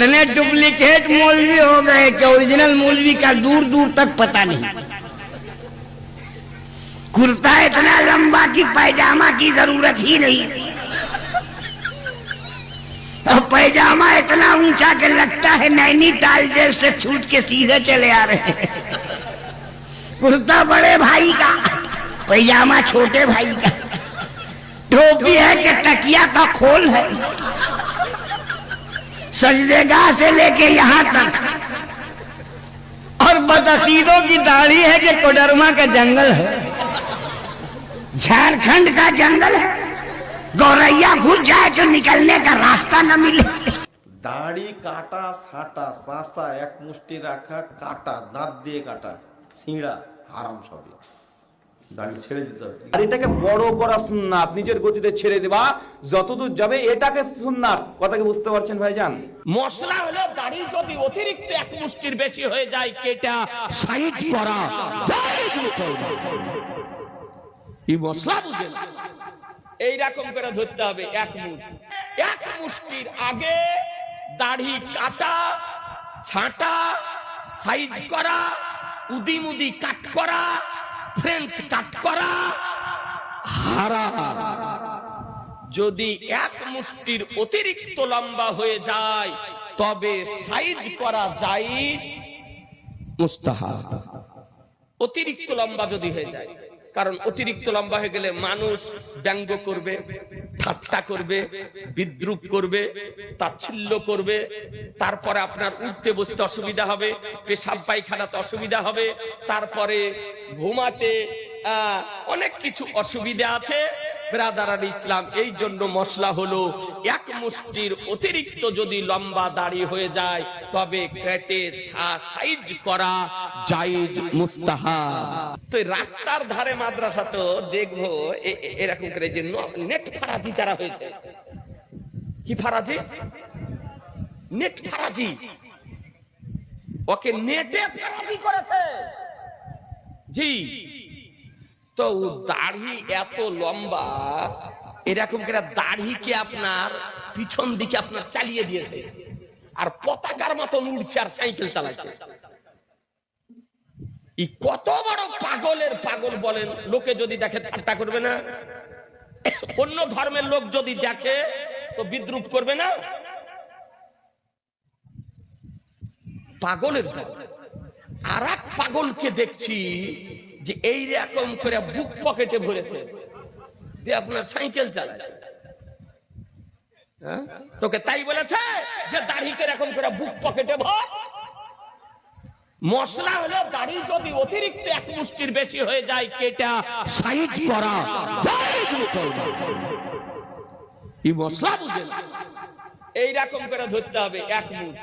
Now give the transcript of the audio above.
इतने डुप्लीकेट मौलवी हो गए कि ओरिजिनल मौलवी का दूर दूर तक पता नहीं। कुर्ता इतना लंबा कि पैजामा की जरूरत ही नहीं, और पैजामा इतना ऊंचा कि लगता है नैनीताल जेल से छूट के सीधे चले आ रहे हैं। कुर्ता बड़े भाई का, पैजामा छोटे भाई का, टोपी है कि तकिया का खोल है, सजदेगाह से लेके यहाँ तक, और बदअकीदों की दाढ़ी है कि कोडरमा का जंगल है, झारखंड का जंगल है, गौरैया घुस जाए तो निकलने का रास्ता न मिले। दाढ़ी काटा साटा सासा एक मुष्टि रखा काटा दाঁত দিয়ে কাটা ছিঁড়া হারাম সবই দাড়ি ছেড়ে দিতে হবে। আর এটাকে বড় করা সুন্নাত, নিজের গতিতে ছেড়ে দেওয়া যতদূর যাবে এটাকে সুন্নাত। কথা কি বুঝতে পারছেন ভাইজান? মশলা হলো দাড়ি যদি অতিরিক্ত এক মুষ্টির বেশি হয়ে যায় কেটা সাইজ করা জায়েজ মুসলমান। এই মশলা বুঝেন এইরকম করে ধরতে হবে এক মুঠ, এক মুষ্টির আগে দাড়ি কাটা ছাঁটা সাইজ করা উদি মুদি কাট করা ফ্রেঞ্চ কাট করা হারাম। যদি এক মুষ্টির অতিরিক্ত লম্বা হয়ে যায় তবে সাইজ করা জায়েজ মুস্তাহাব। অতিরিক্ত লম্বা যদি হয়ে যায়, কারণ অতিরিক্ত লম্বা হয়ে গেলে মানুষ ব্যঙ্গ করবে, ঠাট্টা করবে, বিদ্রুপ করবে, তাচ্ছিল্য করবে, তারপরে আপনার উঠতে বসতে অসুবিধা হবে, পেশাব পায়খানাতে অসুবিধা হবে, তারপরে ঘুমাতে অনেক কিছু অসুবিধা আছে। ব্রাদারান ইসলাম, এই জন্য মশলা হলো এক মুষ্টির অতিরিক্ত যদি লম্বা দাড়ি হয়ে যায় তবে কেটে সাইজ করা জায়েজ মুস্তাহাব। তো রাস্তার ধারে মাদ্রাসা তো দেখবো এরকম করে যে নেট ফারাজি যারা হয়েছে, কি ফারাজি? নেট ফারাজি, ওকে নেটে ফারাজি করেছে জি। তো দাড়ি এত লম্বা, এরকম করে দাড়িকে আপনার পিছন দিকে আপনার চালিয়ে দিয়েছে, আর পতাকার মতন উড়ছে আর সাইকেল চালাচ্ছে। কত বড় পাগলের পাগল বলেন। লোকে যদি দেখে ঠাট্টা করবে না? অন্য ধর্মের লোক যদি দেখে তো বিদ্রুপ করবে না? পাগলের পাগল। আর এক পাগলকে দেখছি যে এই রকম করে বুক পকেটে ভরেছে, দিয়ে আপনার সাইকেল চালাচ্ছে। তোকে তাই বলেছে যে দাড়িকে এরকম করে বুক পকেটে ভর। মশলা হলো দাড়ি যদি অতিরিক্ত এক মুষ্টির বেশি হয়ে যায় কেটা সাইজ করা জায়েজ মুসলমান। এই মশলা বুঝেন এইরকম করে ধরতে হবে এক মুঠ।